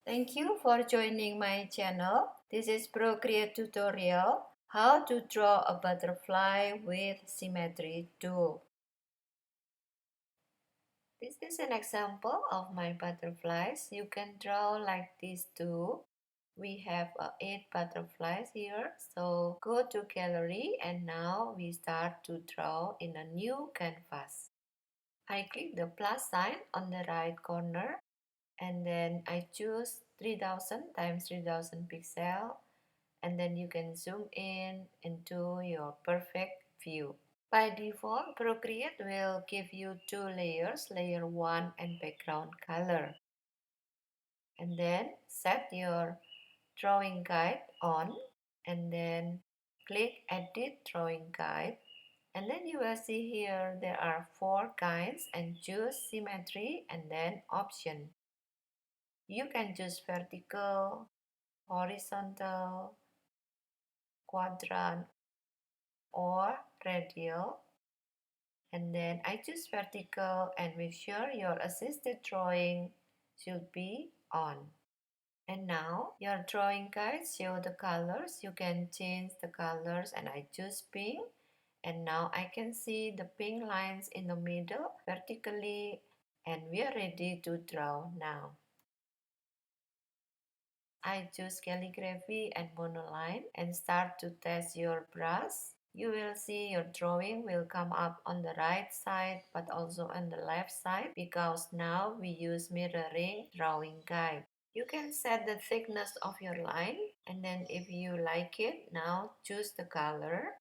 Thank you for joining my channel. This is Procreate tutorial, how to draw a butterfly with Symmetry Tool. This is an example of my butterflies. You can draw like this too. We have 8 butterflies here. So go to gallery and now we start to draw in a new canvas. I click the plus sign on the right corner and then I choose 3000 times 3000 pixel, and then you can zoom in into your perfect view. By default, Procreate will give you 2 layers, layer 1 and background color. And then set your drawing guide on and then click edit drawing guide. And then you will see here there are 4 guides and choose symmetry and then option. You can choose vertical, horizontal, quadrant, or radial. And then I choose vertical and make sure your assisted drawing should be on. And now your drawing guides show the colors. You can change the colors and I choose pink. And now I can see the pink lines in the middle vertically, and we are ready to draw now. I choose calligraphy and monoline and start to test your brush. You will see your drawing will come up on the right side but also on the left side because now we use mirroring drawing guide. You can set the thickness of your line and then if you like it, now choose the color.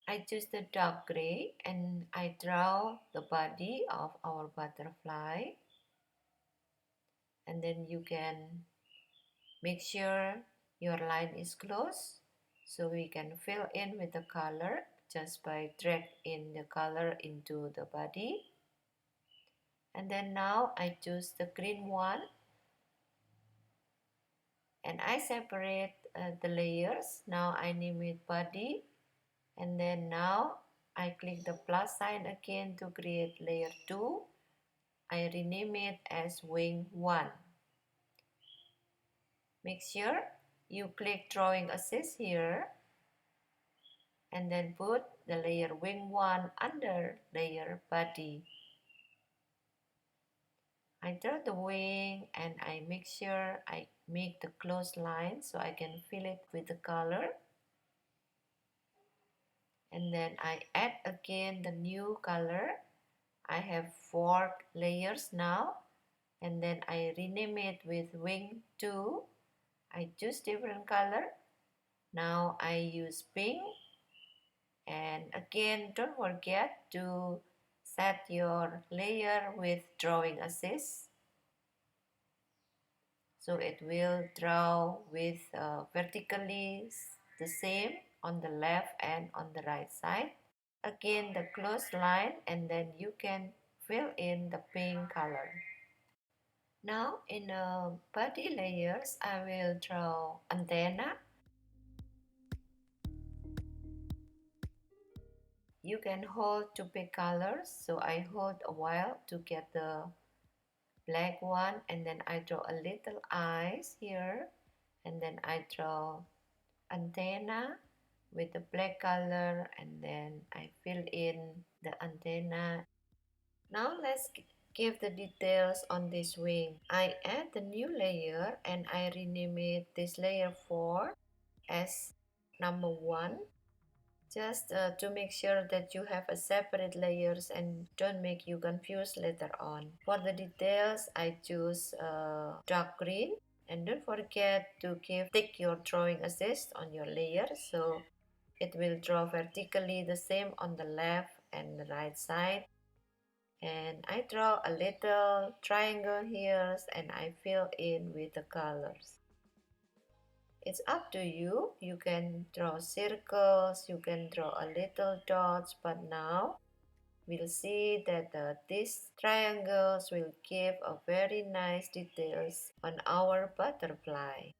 I choose the dark gray and I draw the body of our butterfly. And then you can make sure your line is close so we can fill in with the color just by drag in the color into the body. And then now I choose the green one and I separate the layers. Now I name it body and then now I click the plus sign again to create layer 2. I rename it as wing 1. Make sure you click drawing assist here and then put the layer wing 1 under layer body. I draw the wing and I make sure I make the close line so I can fill it with the color. And then I add again the new color. I have 4 layers now and then I rename it with wing 2. I choose different color. Now I use pink. And again, don't forget to set your layer with drawing assist. So it will draw with vertically the same on the left and on the right side. Again, the closed line and then you can fill in the pink color. Now in the body layers, I will draw antenna. You can hold to pick colors, so I hold a while to get the black one and then I draw a little eyes here and then I draw antenna with the black color and then I fill in the antenna. Now let's give the details on this wing. I add the new layer and I rename it this layer 4 as number 1. Just to make sure that you have a separate layers and don't make you confused later on. For the details, I choose dark green. And don't forget to take your drawing assist on your layer so it will draw vertically the same on the left and the right side. And I draw a little triangle here and I fill in with the colors. It's up to you. You can draw circles, you can draw a little dots, but now we'll see that these triangles will give a very nice details on our butterfly.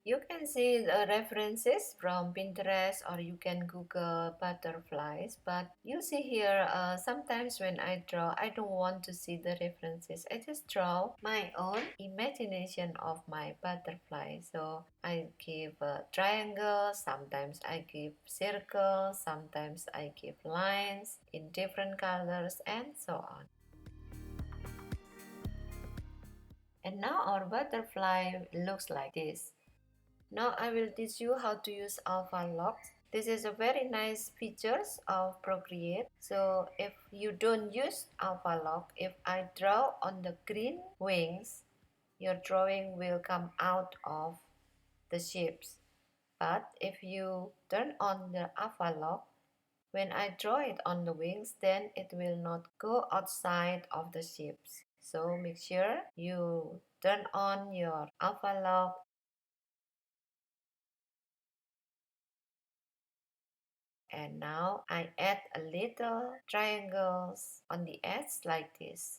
You can see the references from Pinterest or you can Google butterflies. But you see here, sometimes when I draw, I don't want to see the references. I just draw my own imagination of my butterfly. So I give a triangle, sometimes I give circles, sometimes I give lines in different colors and so on. And now our butterfly looks like this. Now I will teach you how to use alpha locks. This is a very nice features of Procreate. So if you don't use alpha lock, if I draw on the green wings, your drawing will come out of the shapes. But if you turn on the alpha lock, when I draw it on the wings, then it will not go outside of the shapes. So make sure you turn on your alpha lock. And now I add a little triangles on the edge like this.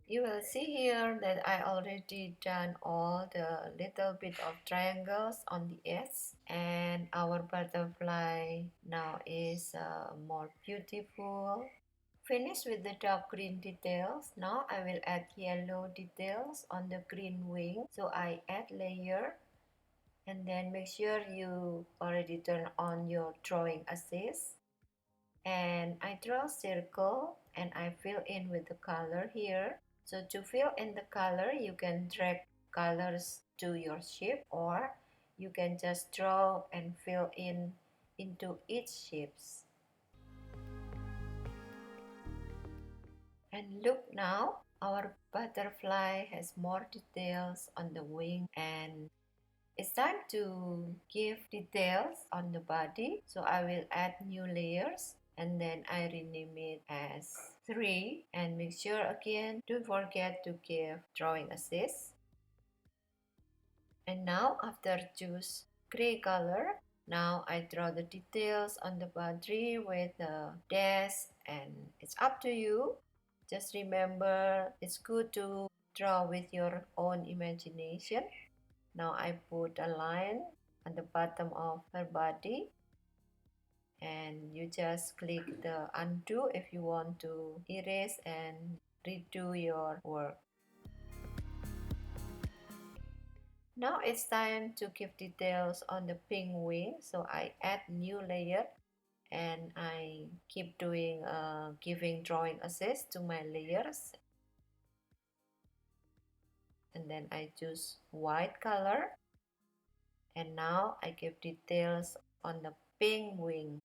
You will see here that I already done all the little bit of triangles on the edge, and our butterfly now is more beautiful. Finish with the dark green details. Now I will add yellow details on the green wing. So I add layer, and then make sure you already turn on your drawing assist. And I draw a circle and I fill in with the color here. So to fill in the color, you can drag colors to your shape, or you can just draw and fill in into each shapes. And look now, our butterfly has more details on the wing, and it's time to give details on the body. So I will add new layers and then I rename it as 3, and make sure again don't forget to give drawing assist. And now after choose gray color, now I draw the details on the body with the dash, and it's up to you. Just remember, it's good to draw with your own imagination. Now I put a line on the bottom of her body, and you just click the undo if you want to erase and redo your work. Now it's time to give details on the pink wing, so I add new layer and I keep doing giving drawing assist to my layers, and then I choose white color, and now I give details on the pink wing.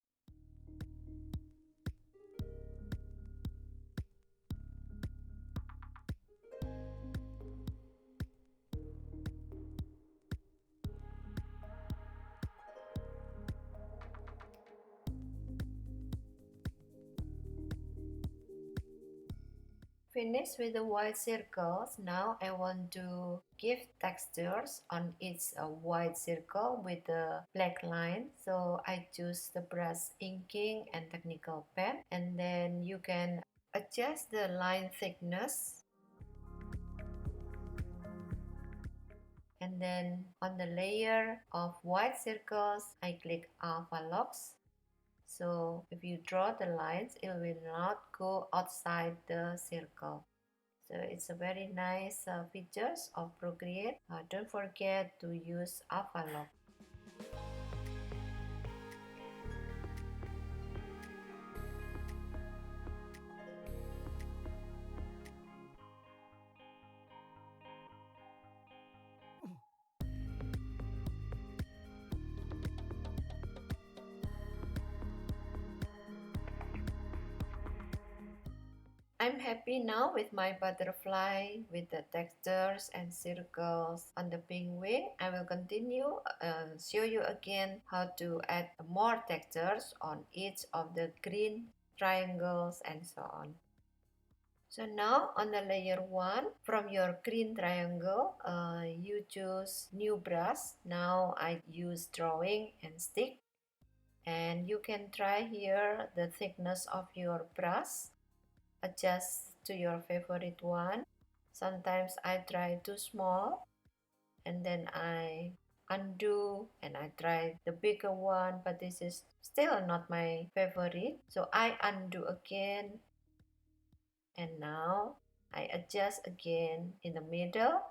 Finish with the white circles. Now I want to give textures on each white circle with the black line. So I choose the brush inking and technical pen, and then you can adjust the line thickness. And then on the layer of white circles, I click alpha locks. So if you draw the lines, it will not go outside the circle. So it's a very nice features of Procreate. Don't forget to use alpha lock. I'm happy now with my butterfly with the textures and circles on the pink wing. I will continue show you again how to add more textures on each of the green triangles and so on. So now on the layer 1, from your green triangle, you choose new brush. Now I use drawing and stick. And you can try here the thickness of your brush, adjust to your favorite one. Sometimes I try too small and then I undo and I try the bigger one, but this is still not my favorite, so I undo again, and now I adjust again in the middle.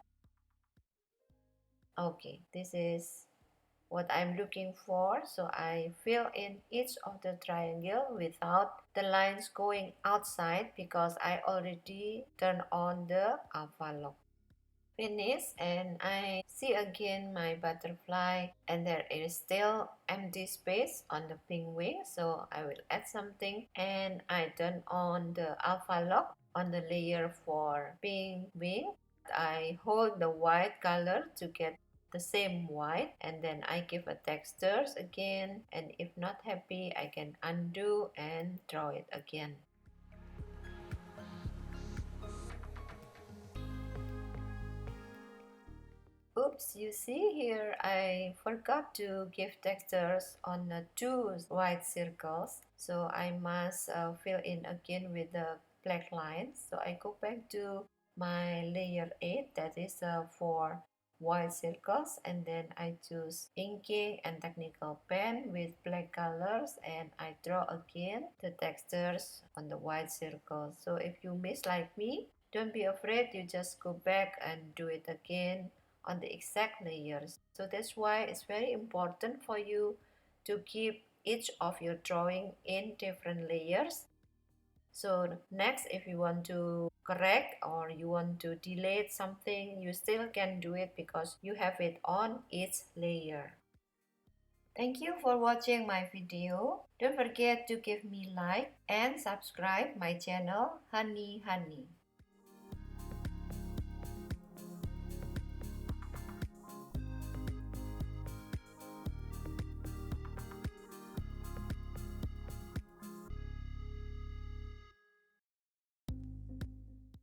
Okay, this is what I'm looking for, so I fill in each of the triangle without the lines going outside because I already turned on the alpha lock. Finish, and I see again my butterfly, and there is still empty space on the pink wing, so I will add something, and I turn on the alpha lock on the layer for pink wing. I hold the white color to get the same white, and then I give a textures again, and if not happy I can undo and draw it again. Oops, you see here I forgot to give textures on the two white circles, so I must fill in again with the black lines. So I go back to my layer 8, that is for white circles, and then I choose inking and technical pen with black colors, and I draw again the textures on the white circles. So if you miss like me, don't be afraid, you just go back and do it again on the exact layers. So that's why it's very important for you to keep each of your drawing in different layers. So next, if you want to correct or you want to delete something, you still can do it because you have it on each layer. Thank you for watching my video. Don't forget to give me like and subscribe my channel Honey Honey.